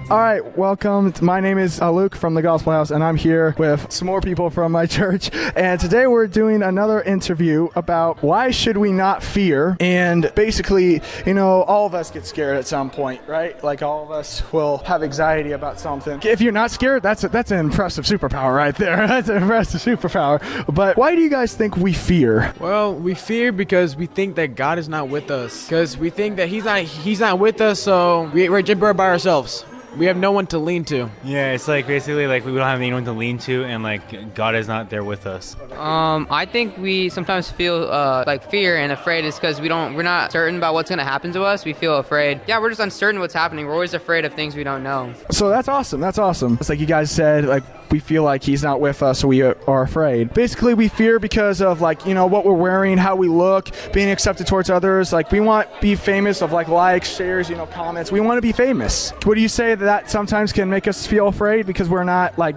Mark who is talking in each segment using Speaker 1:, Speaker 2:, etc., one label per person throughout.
Speaker 1: All right, welcome. My name is Luke from the Gospel House, and I'm here with some more people from my church. And today we're doing another interview about why should we not fear. And basically, all of us get scared at some point, right? Like all of us will have anxiety about something. If you're not scared, that's an impressive superpower right there. That's an impressive superpower. But why do you guys think we fear?
Speaker 2: Well, we fear because we think that God is not with us. Because we think that He's not with us, so we're by ourselves. We have no one to lean to.
Speaker 3: Yeah, it's like basically like we don't have anyone to lean to, and like God is not there with us.
Speaker 4: I think we sometimes feel like fear and afraid is because we're not certain about what's gonna happen to us. We feel afraid. Yeah, we're just uncertain what's happening. We're always afraid of things we don't know.
Speaker 1: So that's awesome. That's awesome. It's like you guys said, like we feel like He's not with us, so we are afraid. Basically, we fear because of what we're wearing, how we look, being accepted towards others. Like we want to be famous of like likes, shares, comments. We want to be famous. Would you say that sometimes can make us feel afraid because we're not like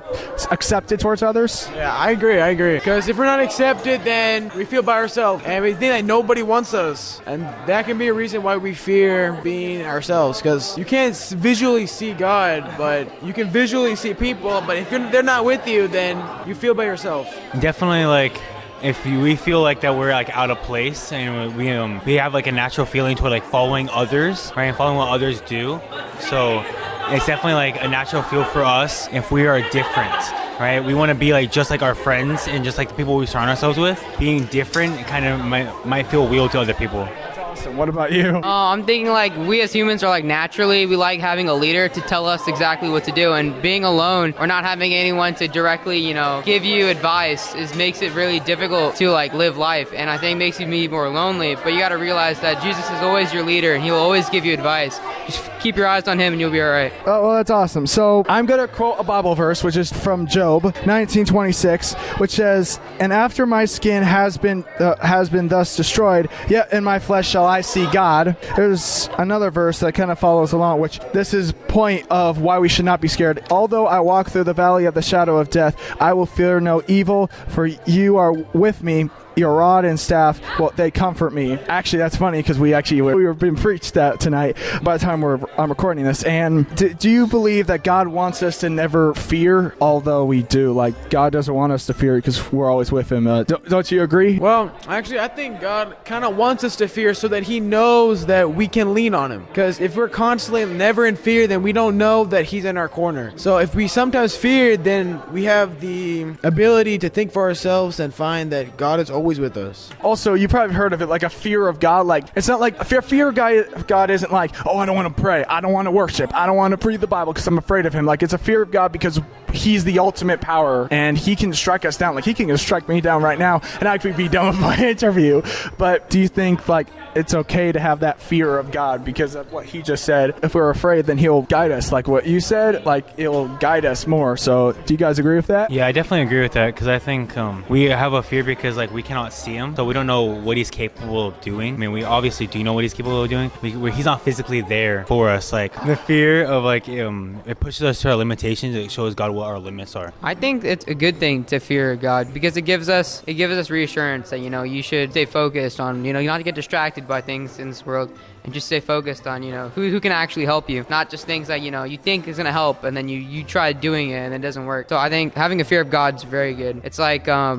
Speaker 1: accepted towards others?
Speaker 2: Yeah, I agree. Because if we're not accepted, then we feel by ourselves, and we think that nobody wants us, and that can be a reason why we fear being ourselves. Because you can't visually see God, but you can visually see people. But if they're not with you, then you feel by yourself.
Speaker 3: Definitely, like if we feel like that we're like out of place, and we have like a natural feeling toward like following others, right, and following what others do. So it's definitely like a natural feel for us if we are different, right? We want to be like just like our friends and just like the people we surround ourselves with. Being different kind of might feel weird to other people.
Speaker 1: So what about you?
Speaker 4: I'm thinking like we as humans are like naturally we like having a leader to tell us exactly what to do, and being alone or not having anyone to directly give you advice makes it really difficult to like live life, and I think makes you be more lonely. But you got to realize that Jesus is always your leader and He'll always give you advice. Just keep your eyes on Him and you'll be all right.
Speaker 1: Oh, well, that's awesome. So I'm going to quote a Bible verse, which is from Job 19:26, which says, "And after my skin has been thus destroyed, yet in my flesh shall I see God." There's another verse that kind of follows along, which this is point of why we should not be scared. "Although I walk through the valley of the shadow of death, I will fear no evil, for you are with me. Your rod and staff, well, they comfort me." Actually, that's funny because we were being preached that tonight by the time I'm recording this. And do you believe that God wants us to never fear? Although we do, like God doesn't want us to fear because we're always with Him. Don't you agree?
Speaker 2: Well, actually, I think God kind of wants us to fear so that He knows that we can lean on Him. Because if we're constantly never in fear, then we don't know that He's in our corner. So if we sometimes fear, then we have the ability to think for ourselves and find that God is always with us.
Speaker 1: Also, you probably heard of it like a fear of God. Like it's not like fear of God isn't like, oh, I don't want to pray, I don't want to worship, I don't want to read the Bible because I'm afraid of Him. Like it's a fear of God because He's the ultimate power and He can strike us down. Like He can just strike me down right now and I could be done with my interview. But do you think like it's okay to have that fear of God because of what He just said? If we're afraid, then He'll guide us. Like what you said, like it'll guide us more. So do you guys agree with that?
Speaker 3: Yeah, I definitely agree with that because I think we have a fear because like we cannot see Him, so we don't know what He's capable of doing. I mean, we obviously do know what He's capable of doing. He's not physically there for us. Like the fear of like it pushes us to our limitations. It shows God what our limits are.
Speaker 4: I think it's a good thing to fear God because it gives us reassurance that you should stay focused on not to get distracted by things in this world and just stay focused on who can actually help you, not just things that you think is gonna help and then you try doing it and it doesn't work. So I think having a fear of God is very good. It's like a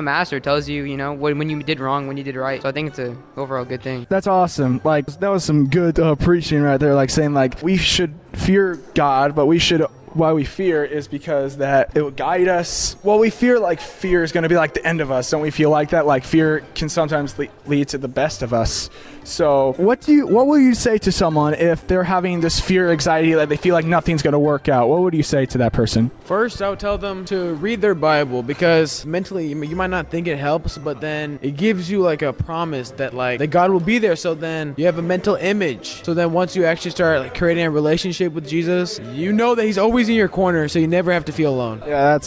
Speaker 4: master tells you when you did wrong, when you did right. So I think it's a overall good thing.
Speaker 1: That's awesome. Like that was some good preaching right there. Like saying like we should fear God, but why we fear is because that it will guide us. Well, we fear like fear is going to be like the end of us. Don't we feel like that? Like fear can sometimes lead to the best of us. So what will you say to someone if they're having this fear, anxiety, that they feel like nothing's going to work out? What would you say to that person?
Speaker 2: First, I would tell them to read their Bible because mentally you might not think it helps, but then it gives you like a promise that God will be there. So then you have a mental image. So then once you actually start like creating a relationship with Jesus, you know that He's always in your corner, so you never have to feel alone.
Speaker 1: Yeah,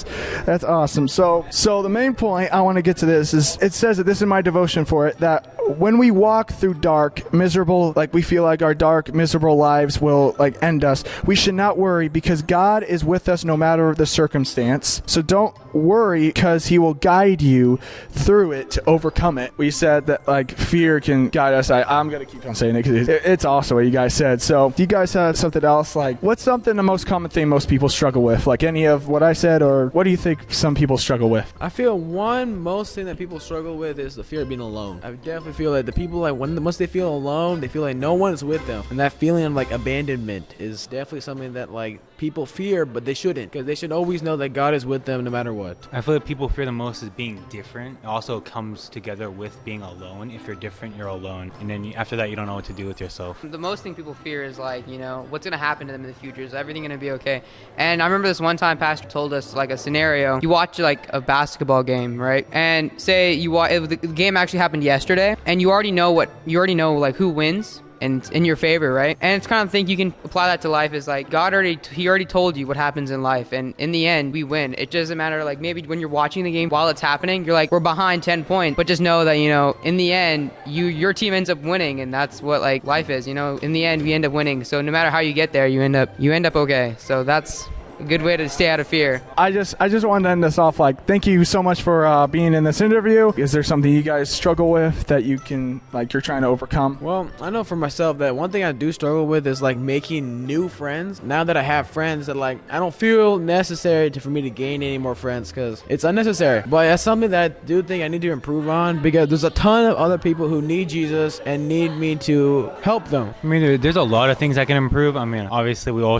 Speaker 1: that's awesome. So the main point I want to get to this is it says that this is my devotion for it, that when we walk through dark, miserable, like we feel like our dark, miserable lives will like end us, we should not worry because God is with us no matter the circumstance. So don't worry because he will guide you through it to overcome it. We said that like fear can guide us. I'm going to keep on saying it because it's also what you guys said. So do you guys have something else? Like what's something the most common thing most people struggle with? Like any of what I said, or what do you think some people struggle with?
Speaker 2: I feel most thing that people struggle with is the fear of being alone. I definitely feel that the people like once they feel alone, they feel like no one is with them, and that feeling of like abandonment is definitely something that like people fear, but they shouldn't, because they should always know that God is with them no matter what.
Speaker 3: I feel like people fear the most is being different. It also comes together with being alone. If you're different, you're alone, and then after that, you don't know what to do with yourself.
Speaker 4: The most thing people fear is like, you know, what's going to happen to them in the future? Is everything going to be okay? And I remember this one time pastor told us like a scenario. You watch like a basketball game, right? And say the game actually happened yesterday, and you already know like who wins and in your favor, right? And it's kind of thing you can apply that to life is like he already told you what happens in life, and in the end we win. It doesn't matter like maybe when you're watching the game while it's happening, you're like we're behind 10 points, but just know that, you know, in the end your team ends up winning, and that's what like life is, you know. In the end we end up winning, so no matter how you get there, you end up okay. So that's a good way to stay out of fear.
Speaker 1: I just wanted to end this off like, thank you so much for being in this interview. Is there something you guys struggle with that you can like you're trying to overcome?
Speaker 2: Well, I know for myself that one thing I do struggle with is like making new friends. Now that I have friends, that like I don't feel necessary for me to gain any more friends because it's unnecessary. But that's something that I do think I need to improve on, because there's a ton of other people who need Jesus and need me to help them.
Speaker 3: I mean, there's a lot of things I can improve. I mean, obviously we're all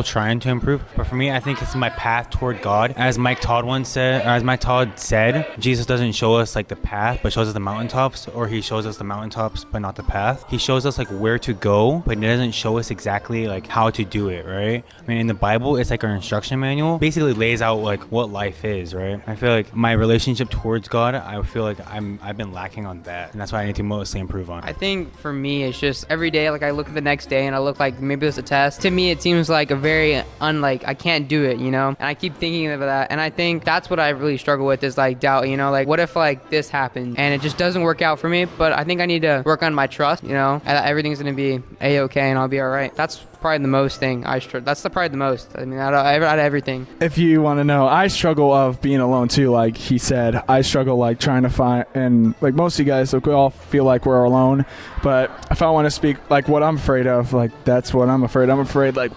Speaker 3: trying to improve, but for me, I think it's my path toward God. As Mike Todd said, Jesus doesn't show us like the path, but shows us the mountaintops, or he shows us the mountaintops, but not the path. He shows us like where to go, but he doesn't show us exactly like how to do it, right? I mean, in the Bible, it's like our instruction manual, basically lays out like what life is, right? I feel like my relationship towards God, I feel like I've been lacking on that, and that's why I need to mostly improve on.
Speaker 4: I think for me, it's just every day, like I look at the next day and I look like maybe there's a test. To me, it seems like a very I can't do it, you know? And I keep thinking of that. And I think that's what I really struggle with is like doubt, you know? Like what if like this happened and it just doesn't work out for me? But I think I need to work on my trust, you know? And everything's going to be A-okay and I'll be all right. That's probably the most thing that's probably the most. I mean, out of everything.
Speaker 1: If you want to know, I struggle of being alone too. Like he said, I struggle like trying to find, and like most of you guys, like we all feel like we're alone. But if I want to speak like what I'm afraid of, like that's what I'm afraid. I'm afraid like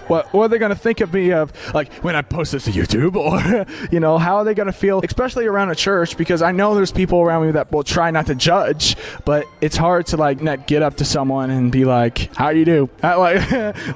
Speaker 1: what are they going to think of me of like when I post this to YouTube, or you know, how are they going to feel, especially around a church, because I know there's people around me that will try not to judge, but it's hard to like not get up to someone and be like, how do you do?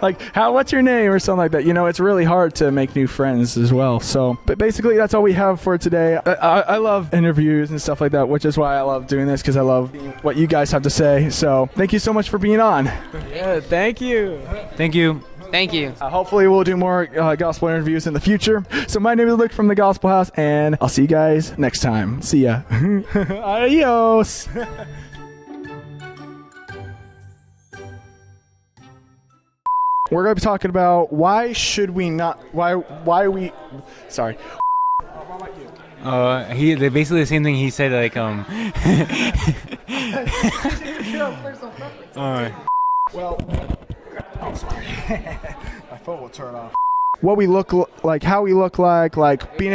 Speaker 1: Like what's your name or something like that. You know, it's really hard to make new friends as well. So, but basically that's all we have for today. I love interviews and stuff like that, which is why I love doing this, because I love what you guys have to say. So thank you so much for being on.
Speaker 2: Yeah, thank you.
Speaker 3: Thank you.
Speaker 4: Thank you.
Speaker 1: Hopefully we'll do more gospel interviews in the future. So my name is Luke from the Gospel House, and I'll see you guys next time. See ya. Adios. We're going to be talking about why we sorry.
Speaker 3: They basically the same thing he said, like
Speaker 1: Well, I'm sorry. My phone will turn off. What we look like, how we look like being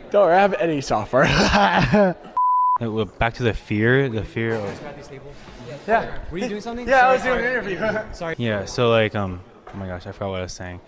Speaker 1: don't have any software.
Speaker 3: Back to the fear of...
Speaker 1: Yeah.
Speaker 5: Were you doing something?
Speaker 1: Yeah, I was doing an interview.
Speaker 5: Sorry.
Speaker 3: Yeah, so like, oh my gosh, I forgot what I was saying.